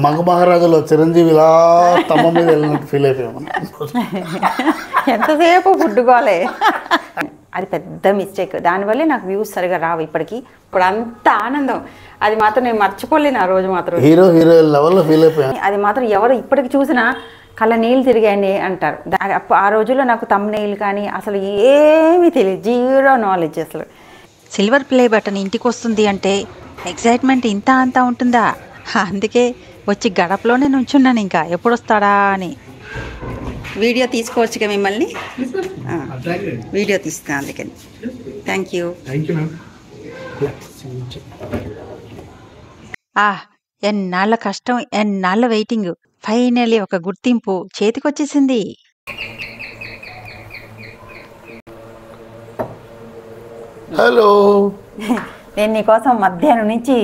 మగ మహారాజులో చిరంజీవి ఇలా తమ్మ మీద వెళ్ళినట్టు ఫీల్ అయిపోయాము. ఎంతసేపు ఫుడ్డుకోలే. అది పెద్ద మిస్టేక్. దానివల్లే నాకు వ్యూస్ సరిగా రావు ఇప్పటికీ. ఇప్పుడు అంత ఆనందం అది మాత్రం నేను మర్చిపోలేను. ఆ రోజు మాత్రం హీరో లెవెల్లో ఫీల్ అయిపోయాను. అది మాత్రం ఎవరు ఇప్పటికి చూసినా కళ్ళ నీళ్ళు తిరిగాయండి అంటారు. ఆ రోజుల్లో నాకు తమ్నెయిల్ కానీ అసలు ఏమీ తెలియదు, జీరో నాలెడ్జ్ అసలు. సిల్వర్ ప్లే బటన్ ఇంటికి వస్తుంది అంటే ఎక్సైట్మెంట్ ఇంత అంతా ఉంటుందా? అందుకే వచ్చి గడపలోనే నుంచున్నాను ఇంకా ఎప్పుడు వస్తాడా అని. వీడియో తీసుకోవచ్చుగా మిమ్మల్ని? వీడియో తీస్తాను అందుకని. Thank you. ఎన్నాళ్ళ కష్టం, ఎన్నాళ్ళ వెయిటింగ్, ఫైనల్లీ ఒక గుర్తింపు చేతికొచ్చేసింది. హలో, నేను నీకోసం మధ్యాహ్నం నుంచి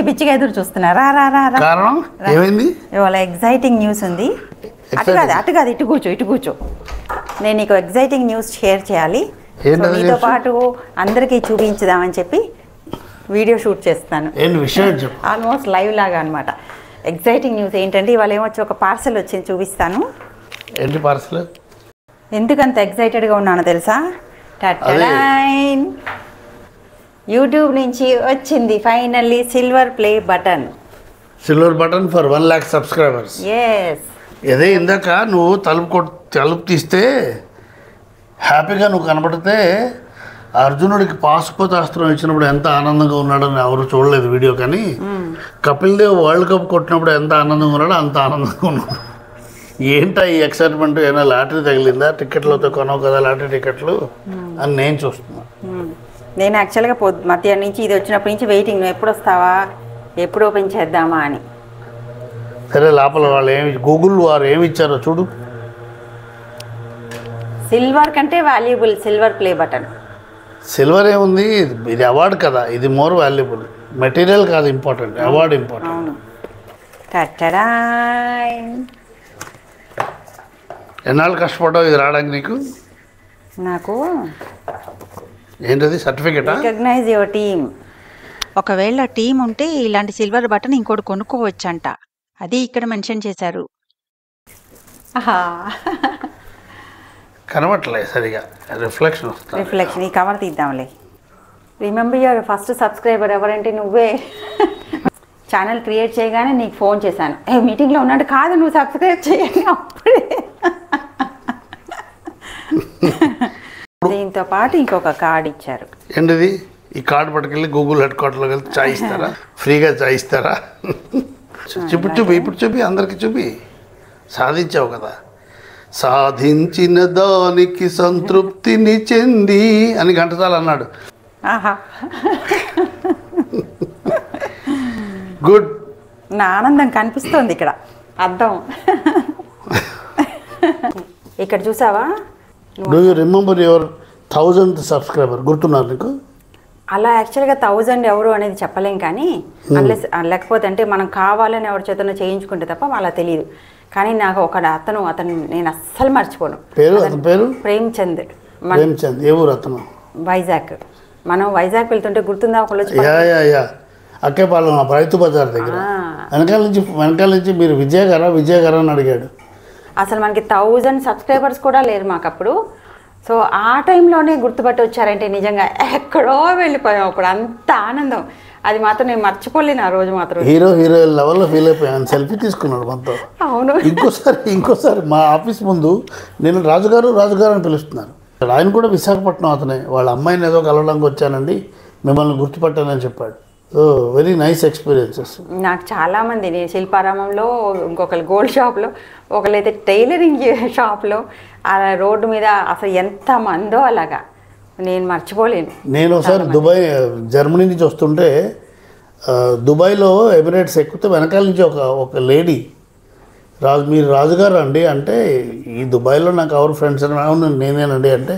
పిచ్చిగా ఎదురు చూస్తున్నా. రా రా రా రా. కారణం ఏమైంది? ఇవాళ ఎగ్జైటింగ్ న్యూస్ ఉంది. అటు కాదు ఇటు కూర్చో. నేను నీకు ఎగ్జైటింగ్ న్యూస్ షేర్ చేయాలి. నీతో పాటు అందరికీ చూపించుదామని చెప్పి వీడియో షూట్ చేస్తాను. ఆల్మోస్ట్ లైవ్ లాగా అనమాట. ఎగ్జైటింగ్ న్యూస్ ఏంటంటే ఇవాళ ఏమొచ్చి ఒక పార్సల్ వచ్చింది, చూపిస్తాను. ఏంటి పార్సల్? ఎందుకంత ఎగ్జైటెడ్గా ఉన్నానో తెలుసా? యూట్యూబ్ నుంచి వచ్చింది finally silver play button. Silver button for 1 lakh subscribers. Yes. అదే ఇందాక నువ్వు తలుపు తీస్తే హ్యాపీగా నువ్వు కనబడితే అర్జునుడికి పాశుపతాస్త్రం ఇచ్చినప్పుడు ఎంత ఆనందంగా ఉన్నాడని ఎవరు చూడలేదు వీడియో, కానీ కపిల్ దేవ్ వరల్డ్ కప్ కొట్టినప్పుడు ఎంత ఆనందంగా ఉన్నాడో అంత ఆనందంగా ఉన్నాడు. ఏంటా ఈ ఎక్సైట్మెంట్? ఏమైనా లాటరీ తగిలిందా? టికెట్లతో కొనవు కదా లాటరీ టికెట్లు అని నేను చూస్తున్నా. నేను యాక్చువల్గా మధ్యాహ్నం నుంచి ఇది వచ్చినప్పటి నుంచి వెయిటింగ్, నువ్వు ఎప్పుడు వస్తావా, ఎప్పుడు ఓపెన్ చేద్దామా అని. సరే, లోపల వాళ్ళు గూగుల్ వారు ఏమి ఇచ్చారో చూడు. సిల్వర్ కంటే valuable silver play button. Silver ఏముంది, ఇది అవార్డు కదా, ఇది మోర్ వాల్యుబుల్. మెటీరియల్ కాదు ఇంపార్టెంట్, అవార్డు ఇంపార్టెంట్. అవును. ఎన్నాళ్ళు కష్టపడ్డావు ఇది రావడానికి నీకు? నాకు ఏంటది, సర్టిఫికెటా? Recognise your team. ఒకవేళ టీం ఉంటే ఇలాంటి సిల్వర్ బటన్ ఇంకోటి కొనుక్కోవచ్చంట. అది ఇక్కడ మెన్షన్ చేశారు. కనబట్టలే సరిగా, రిఫ్లెక్షన్. ఈ కవర్ తీద్దాంలే. రిమెంబర్ యువర్ ఫస్ట్ సబ్స్క్రైబర్ ఎవరంటే నువ్వే. ఛానల్ క్రియేట్ చేయగానే నీకు ఫోన్ చేశాను, మీటింగ్లో ఉన్నట్టు కాదు, నువ్వు సబ్స్క్రైబ్ చేయండి అప్పుడే. దీంతో పాటు ఇంకొక కార్డ్ ఇచ్చారు. ఏంటిది? ఈ కార్డు పట్టుకెళ్ళి గూగుల్ హెడ్ క్వార్టర్లోకి వెళ్తే చాయ్ ఇస్తారా? ఫ్రీగా చాయ్ ఇస్తారా? చూపి ఇప్పుడు చూపి, అందరికి చూపి. సాధించావు కదా, సాధించిన దానికి సంతృప్తిని చెంది అని ఘంటసాల అన్నాడు. గుడ్. నా ఆనందం కనిపిస్తోంది ఇక్కడ, అర్థం. ఇక్కడ చూసావా? Do you remember your 1000th subscriber? గుర్తున్నారు నీకు? అలా యాక్చువల్గా 1000 ఎవరు అనేది చెప్పలేం, కానీ అన్లెస్ లేకపోతే అంటే మనం కావాలని ఎవరి చేతనో చేయించుకుంటే తప్ప అలా తెలియదు. కానీ నాకు అతను నేను అస్సలు మర్చిపోను. పేరు ప్రేమ్చంద్. ఏ ఊరు అతను? వైజాగ్. మనం వైజాగ్ వెళ్తుంటే గుర్తుందా ఒకళ్ళు? అక్కేపాలెం రైతు బజార్ దగ్గర వెనకాల నుంచి మీరు విజయ్ గారా అని అడిగాడు. అసలు మనకి 1000 సబ్స్క్రైబర్స్ కూడా లేరు మాకు అప్పుడు. సో ఆ టైంలోనే గుర్తుపట్టి వచ్చారంటే నిజంగా ఎక్కడో వెళ్ళిపోయాం. అప్పుడు అంత ఆనందం అది మాత్రం నేను మర్చిపోలేను. ఆ రోజు మాత్రం హీరో లెవెల్లో ఫీల్ అయిపోయాను. సెల్ఫీ తీసుకున్నాడు మనతో. అవును. ఇంకోసారి మా ఆఫీస్ ముందు నేను రాజుగారు అని పిలుస్తున్నాను. ఆయన కూడా విశాఖపట్నం అతనే. వాళ్ళ అమ్మాయిని ఏదో కలవడానికి వచ్చానండి, మిమ్మల్ని గుర్తుపట్టానని చెప్పాడు. So very nice experiences. నాకు చాలామంది, నేను శిల్పారామంలో, ఇంకొకరు గోల్డ్ షాప్లో, ఒకరైతే టైలరింగ్ షాప్లో, అలా రోడ్డు మీద అసలు ఎంతమందో అలాగా నేను మర్చిపోలేను. నేను ఒకసారి జర్మనీ నుంచి వస్తుంటే దుబాయ్లో ఎమిరేట్స్ ఎక్కుతే వెనకాల నుంచి ఒక లేడీ, మీరు రాజుగారు అండి అంటే, ఈ దుబాయ్లో నాకు ఎవరు ఫ్రెండ్స్ అని, అవును నేనేనండి అంటే,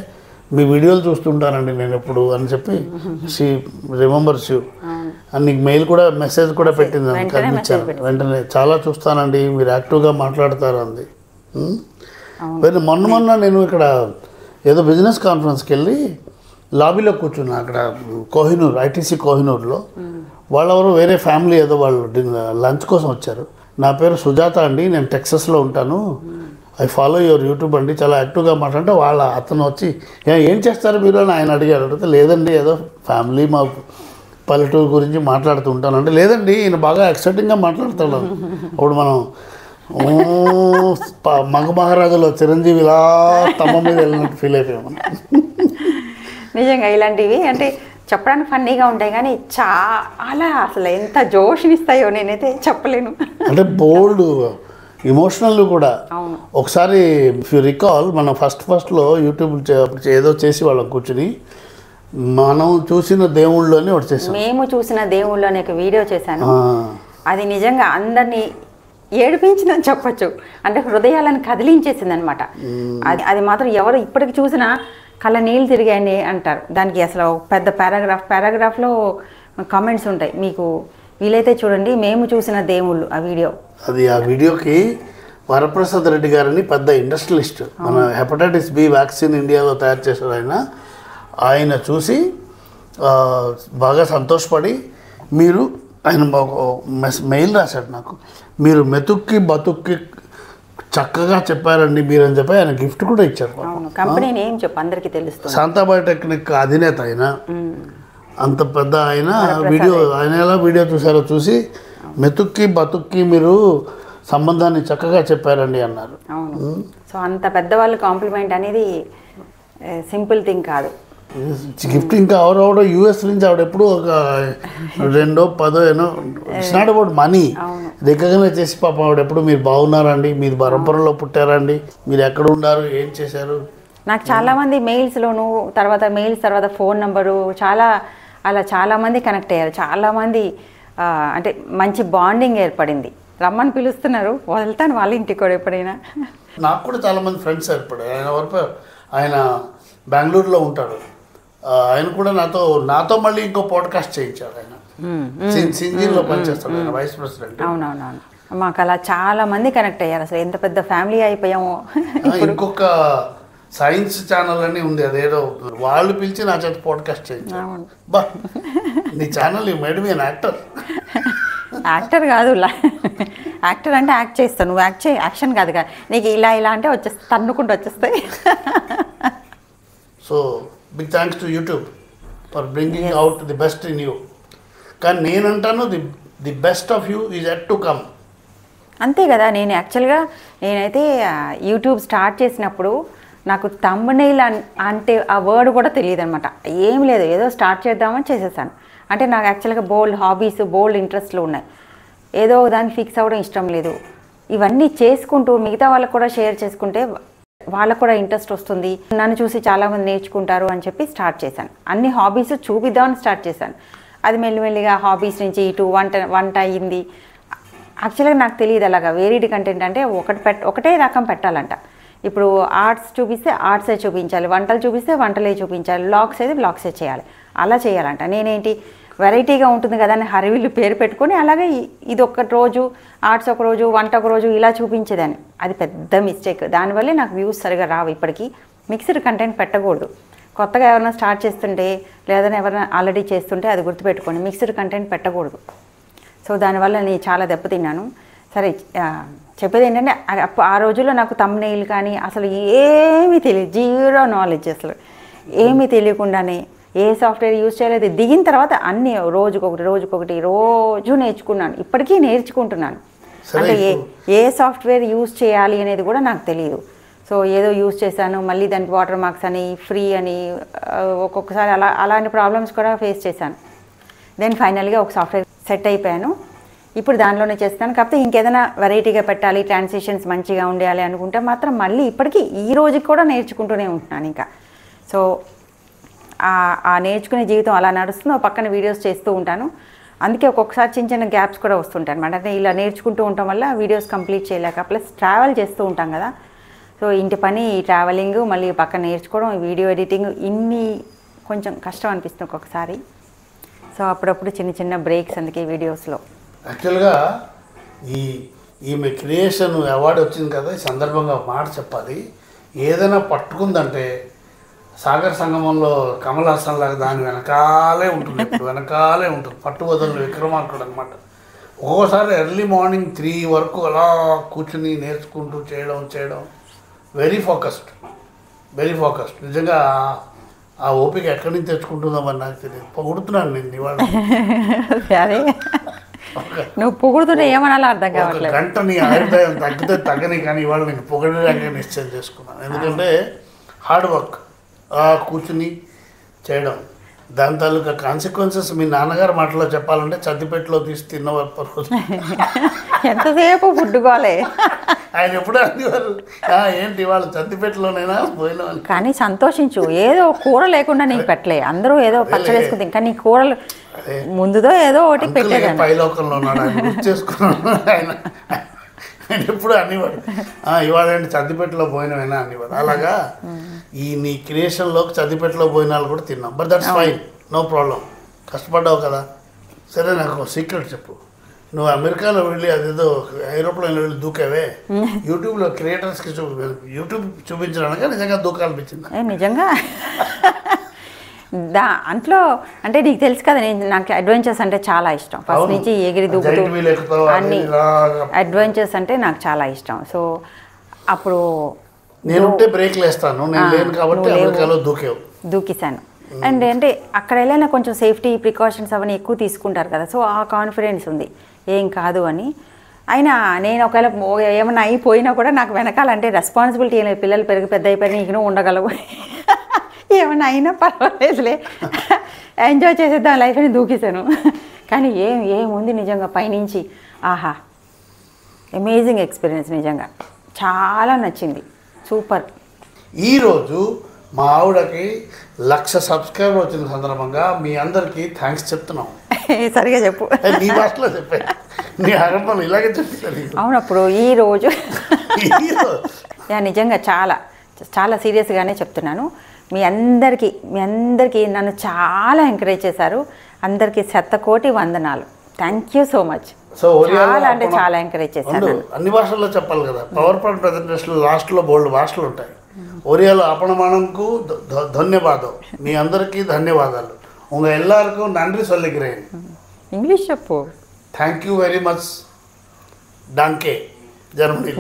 మీ వీడియోలు చూస్తుంటానండి నేను ఎప్పుడు అని చెప్పి షీ రిమెంబర్స్ యూ అని నీకు మెసేజ్ కూడా పెట్టింది. కనిపించాను వెంటనే, చాలా చూస్తానండి, మీరు యాక్టివ్గా మాట్లాడతారు అంది. మొన్న నేను ఇక్కడ ఏదో బిజినెస్ కాన్ఫరెన్స్కి వెళ్ళి లాబీలో కూర్చున్నా. అక్కడ కోహినూర్, ఐటీసీ కోహినూర్లో వాళ్ళెవరో వేరే ఫ్యామిలీ ఏదో వాళ్ళు లంచ్ కోసం వచ్చారు. నా పేరు సుజాత అండి, నేను టెక్సస్లో ఉంటాను, ఐ ఫాలో యువర్ యూట్యూబ్ అండి, చాలా యాక్టివ్గా మాట్లాడితే అతను వచ్చి ఏం చేస్తారు మీరు అని ఆయన అడిగాడు. అడిగితే లేదండి ఏదో ఫ్యామిలీ మా పల్లెటూరు గురించి మాట్లాడుతూ ఉంటాను అంటే, లేదండి ఈయన బాగా ఎక్సైటింగ్గా మాట్లాడతాడు. అప్పుడు మనం మగ మహారాజులో చిరంజీవి ఇలా తమ్మ మీద వెళ్ళినట్టు ఫీల్ అయిపోయాము. నిజంగా ఇలాంటివి అంటే చెప్పడానికి ఫన్నీగా ఉంటాయి కానీ చాలా అసలు ఎంత జోష్నిస్తాయో నేనైతే చెప్పలేను. అంటే బోల్డ్ ఇమోషనల్ కూడా. ఒకసారి ఇఫ్ యూ రికాల్ మనం ఫస్ట్లో యూట్యూబ్ ఏదో చేసి వాళ్ళం కూర్చుని మనం చూసిన దేవుళ్ళు అని ఒకటి చేసాం. మేము చూసిన దేవుళ్ళు అనే ఒక వీడియో చేశాను. అది నిజంగా అందరినీ ఏడిపించిందని చెప్పచ్చు. అంటే హృదయాలను కదిలించేసింది అనమాట. అది మాత్రం ఎవరు ఇప్పటికి చూసినా కళ్ళ నీళ్ళు తిరిగాయని అంటారు. దానికి అసలు పెద్ద పారాగ్రాఫ్లో కామెంట్స్ ఉంటాయి. మీకు వీలైతే చూడండి, మేము చూసిన దేవుళ్ళు ఆ వీడియో. ఆ వీడియోకి వరప్రసాద్ రెడ్డి గారని పెద్ద ఇండస్ట్రియలిస్ట్, మన హెపటైటిస్ బి వ్యాక్సిన్ ఇండియాలో తయారు చేశారు. ఆయన చూసి బాగా సంతోషపడి ఆయన మెయిల్ రాశాడు నాకు, మీరు మెతుక్కి బతుక్కి చక్కగా చెప్పారండి మీరు అని చెప్పి ఆయన గిఫ్ట్ కూడా ఇచ్చారు. కంపెనీ నేమ్ చెప్పు అందరికీ తెలుస్తుంది. శాంతాబయోటెక్నిక్ అధినేత ఆయన, అంత పెద్ద ఆయన ఆయన ఎలా వీడియో చూసారో చూసి మెతుక్కి బతుక్కి మీరు సంబంధాన్ని చక్కగా చెప్పారండి అన్నారు. అవును. సో అంత పెద్దవాళ్ళు కాంప్లిమెంట్ అనేది సింపుల్ థింగ్ కాదు. గిఫ్ట్ ఇంకా ఎవరెవడో యూఎస్ నుంచి ఆవిడెప్పుడు ఒక 2-10 it's not about money recognise చేసి పాపం ఆవిడెప్పుడు మీరు బాగున్నారండి, మీరు పరంపరలో పుట్టారండి, మీరు ఎక్కడ ఉన్నారు, ఏం చేశారు. నాకు చాలామంది మెయిల్స్లోను తర్వాత ఫోన్ నెంబరు చాలామంది కనెక్ట్ అయ్యారు. చాలామంది అంటే మంచి బాండింగ్ ఏర్పడింది. రమ్మని పిలుస్తున్నారు, వెళ్తాను వాళ్ళ ఇంటికి కూడా ఎప్పుడైనా. నాకు కూడా చాలామంది ఫ్రెండ్స్ ఏర్పడారు. ఆయన బెంగళూరులో ఉంటాడు. ఆయన కూడా నాతో మళ్ళీ ఇంకో పాడ్కాస్ట్ చేయించారు. ఆయన సింజిన్లో పనిచేస్తాడు, ఆయన వైస్ ప్రెసిడెంట్. అవునవునవును. మాకు అలా చాలా మంది కనెక్ట్ అయ్యారు. అసలు ఎంత పెద్ద ఫ్యామిలీ అయిపోయామో. ఇంకొక సైన్స్ ఛానల్ అని ఉంది, అదేదో వాళ్ళు పిలిచి నా చేత పాడ్కాస్ట్ చేయించారు. బా నీ channel you made me an actor. Actor కాదు, యాక్టర్ అంటే యాక్ట్ చేస్తాను, నువ్వు యాక్షన్ కాదు కదా, నీకు ఇలా అంటే వచ్చేస్తా, తన్నుకుంటూ వచ్చేస్తాయి. So big thanks to YouTube for bringing out the best in you. కానీ నేనంటాను the best of you is yet to come. అంతే కదా. నేనైతే యూట్యూబ్ స్టార్ట్ చేసినప్పుడు నాకు థంబ్నెయిల్ అంటే ఆ వర్డ్ కూడా తెలియదు అనమాట. ఏం లేదు, ఏదో స్టార్ట్ చేద్దామని చేసేసాను. అంటే నాకు యాక్చువల్గా బోల్డ్ హాబీస్, బోల్డ్ ఇంట్రెస్ట్లు ఉన్నాయి. ఏదో దానికి ఫిక్స్ అవ్వడం ఇష్టం లేదు. ఇవన్నీ చేసుకుంటూ మిగతా వాళ్ళకు కూడా షేర్ చేసుకుంటే వాళ్ళకు కూడా ఇంట్రెస్ట్ వస్తుంది, నన్ను చూసి చాలామంది నేర్చుకుంటారు అని చెప్పి స్టార్ట్ చేశాను. అన్ని హాబీస్ చూపిద్దామని స్టార్ట్ చేశాను. అది మెల్లిమెల్లిగా హాబీస్ నుంచి ఇటు వంట అయ్యింది. యాక్చువల్గా నాకు తెలియదు అలాగా వేరీడ్ కంటెంట్ అంటే ఒకటే రకం పెట్టాలంట. ఇప్పుడు ఆర్ట్స్ చూపిస్తే ఆర్ట్సే చూపించాలి, వంటలు చూపిస్తే వంటలే చూపించాలి, వ్లాగ్స్ అయితే వ్లాగ్సే చేయాలి, అలా చేయాలంట. నేనేంటి వెరైటీగా ఉంటుంది కదా అని హరివిల్లు పేరు పెట్టుకొని అలాగే ఇది ఒక రోజు ఆర్ట్స్ ఒక రోజు వంట ఒక రోజు ఇలా చూపించేదాన్ని. అది పెద్ద మిస్టేక్. దానివల్లే నాకు వ్యూస్ సరిగా రావు. ఇప్పటికీ మిక్స్డ్ కంటెంట్ పెట్టకూడదు. కొత్తగా ఎవరైనా స్టార్ట్ చేస్తుంటే లేదని ఎవరైనా ఆల్రెడీ చేస్తుంటే అది గుర్తుపెట్టుకోండి, మిక్స్డ్ కంటెంట్ పెట్టకూడదు. సో దానివల్ల నేను చాలా దెబ్బతిన్నాను. సరే, చెప్పేది ఏంటంటే ఆ రోజుల్లో నాకు థంబ్నెయిల్ కానీ అసలు ఏమీ తెలియదు, జీరో నాలెడ్జ్, అసలు ఏమీ తెలియకుండానే ఏ సాఫ్ట్వేర్ యూజ్ చేయలేదు. దిగిన తర్వాత అన్నీ రోజుకొకటి రోజు నేర్చుకున్నాను. ఇప్పటికీ నేర్చుకుంటున్నాను. అంటే ఏ సాఫ్ట్వేర్ యూజ్ చేయాలి అనేది కూడా నాకు తెలియదు. సో ఏదో యూజ్ చేశాను, మళ్ళీ దానికి వాటర్ మార్క్స్ అని ఫ్రీ అని ఒక్కొక్కసారి అలాంటి ప్రాబ్లమ్స్ కూడా ఫేస్ చేశాను. దెన్ ఫైనల్గా ఒక సాఫ్ట్వేర్ సెట్ అయిపోయాను. ఇప్పుడు దానిలోనే చేస్తాను. కాకపోతే ఇంకేదైనా వెరైటీగా పెట్టాలి, ట్రాన్సిషన్స్ మంచిగా ఉండాలి అనుకుంటే మాత్రం మళ్ళీ ఇప్పటికీ ఈ రోజుకి కూడా నేర్చుకుంటూనే ఉంటున్నాను ఇంకా. సో ఆ నేర్చుకునే జీవితం అలా నడుస్తుంది. పక్కన వీడియోస్ చేస్తూ ఉంటాను. అందుకే ఒక్కొక్కసారి చిన్న గ్యాప్స్ కూడా వస్తుంటాయి అనమాట. అంటే ఇలా నేర్చుకుంటూ ఉండటం వల్ల వీడియోస్ కంప్లీట్ చేయలేక, ప్లస్ ట్రావెల్ చేస్తూ ఉంటాం కదా. సో ఇంటి పని, ట్రావెలింగ్, మళ్ళీ పక్కన నేర్చుకోవడం, వీడియో ఎడిటింగ్, ఇన్ని కొంచెం కష్టం అనిపిస్తుంది ఒక్కొక్కసారి. సో అప్పుడప్పుడు చిన్న బ్రేక్స్ అందుకే వీడియోస్లో. యాక్చువల్గా ఈమె క్రియేషన్ అవార్డు వచ్చింది కదా, ఈ సందర్భంగా మాట చెప్పాలి. ఏదైనా పట్టుకుందంటే సాగర్ సంగమంలో కమల్ హాసన్ లాగా దాని వెనకాలే ఉంటుంది, ఇప్పుడు వెనకాలే ఉంటుంది. పట్టుబదలు విక్రమార్కుడు అనమాట. ఒక్కోసారి ఎర్లీ మార్నింగ్ 3 వరకు అలా కూర్చుని నేర్చుకుంటూ చేయడం వెరీ ఫోకస్డ్ నిజంగా ఆ ఓపిక ఎక్కడి నుంచి తెచ్చుకుంటుందో మరి నాకు తెలియదు. పొగుడుతున్నాను నేను ఇవాళ. అదే నువ్వు పొగుడుతుంటే ఏమనాలో అర్థం కావట్లేదు. గంట నీ ఆయుర్దాయం తగ్గితే తగ్గని, కానీ ఇవాళ నేను పొగడడానికి నిశ్చయం చేసుకున్నాను. ఎందుకంటే హార్డ్ వర్క్ కూర్చుని చేయడం, దాని తాలూకా కాన్సిక్వెన్సెస్ మీ నాన్నగారు మాటలో చెప్పాలంటే చద్దిపెట్టలో తీసి తిన్న రోజు ఎంతసేపు ఫుడ్డుకోలే. ఆయన ఎప్పుడు అనేవారు, ఏంటి ఇవాళ చద్దిపెట్టలోనైనా పోయినా అని. కానీ సంతోషించు, ఏదో కూర లేకుండా నీకు పెట్టలే, అందరూ ఏదో పచ్చడి వేసుకుంది, ఇంకా నీ కూరలు ముందుదో ఏదో ఒకటి పెట్టేదాన్ని. పైలోకంలో ఉన్నాడు ఆయన, గుర్తు చేసుకున్నాడు ఆయన ఎప్పుడు అనేవాడు, ఇవాళ ఏంటి చద్దిపెట్టలో పోయినవైనా అనేవాడు. అలాగా ఈ నీ క్రియేషన్లోకి చద్దిపెట్టలో పోయినాలు కూడా తిన్నాం. But that's fine, no problem. కష్టపడ్డావు కదా. సరే, నాకు ఒక సీక్రెట్ చెప్పు. నువ్వు అమెరికాలో వెళ్ళి అదేదో ఏరోప్లేన్లో వెళ్ళి దూకావే, యూట్యూబ్లో క్రియేటర్స్కి యూట్యూబ్ చూపించడానికి నిజంగా దూకాలనిపించింది. నిజంగా అంట్లో అంటే నీకు తెలుసు కదా, నాకు అడ్వెంచర్స్ అంటే చాలా ఇష్టం. ఫస్ట్ నుంచి ఎగిరి దూకుతూ అన్ని అడ్వెంచర్స్ అంటే నాకు చాలా ఇష్టం. సో అప్పుడు నేనుంటే బ్రేక్లు వేస్తాను, నేను లేను కాబట్టి అమెరికాలో దూకేశాను. అండ్ అంటే అక్కడ వెళ్ళినా కొంచెం సేఫ్టీ ప్రికాషన్స్ అవన్నీ ఎక్కువ తీసుకుంటారు కదా, సో ఆ కాన్ఫిడెన్స్ ఉంది ఏం కాదు అని. అయినా నేను ఒకవేళ ఏమన్నా అయిపోయినా కూడా నాకు వెనకాలంటే రెస్పాన్సిబిలిటీ ఏం లేదు. పిల్లలు పెద్ద అయిపోయి నీకు నువ్వు ఉండగలవు, ఏమన్నా అయినా పర్వాలేదులే, ఎంజాయ్ చేసేద్దాం లైఫ్ అని దూకేశాను. కానీ ఏముంది నిజంగా పైనుంచి, ఆహా అమేజింగ్ ఎక్స్పీరియన్స్, నిజంగా చాలా నచ్చింది, సూపర్. ఈరోజు మా ఆవిడకి 1,00,000 సబ్స్క్రైబర్ వచ్చిన సందర్భంగా మీ అందరికీ థ్యాంక్స్ చెప్తున్నాం. సరిగా చెప్పు. నీ భాషలో చెప్పా, నీ హరపలు ఇలాగే చెప్తాను. అవును, అప్పుడు ఈరోజు నిజంగా చాలా చాలా సీరియస్గానే చెప్తున్నాను. మీ అందరికీ నన్ను చాలా ఎంకరేజ్ చేశారు. అందరికీ 100,000,000 వందనాలు. Thank you so much. So చాలా అంటే చాలా ఎంకరేజ్ చేశారు. అన్ని భాషల్లో చెప్పాలి కదా. పవర్ పాయింట్ ప్రెజెంటేషన్ లాస్ట్లో బోల్డ్ భాషలు ఉంటాయి. ఒరియాలో అపణమానంకు ధన్యవాదం. మీ అందరికీ ధన్యవాదాలు. ఉంగ ఎల్లారుకు నండ్రి సొల్లిగ్రేన్. ఇంగ్లీష్ చెప్పు. Thank you very much. డాంకే, జర్మనీ.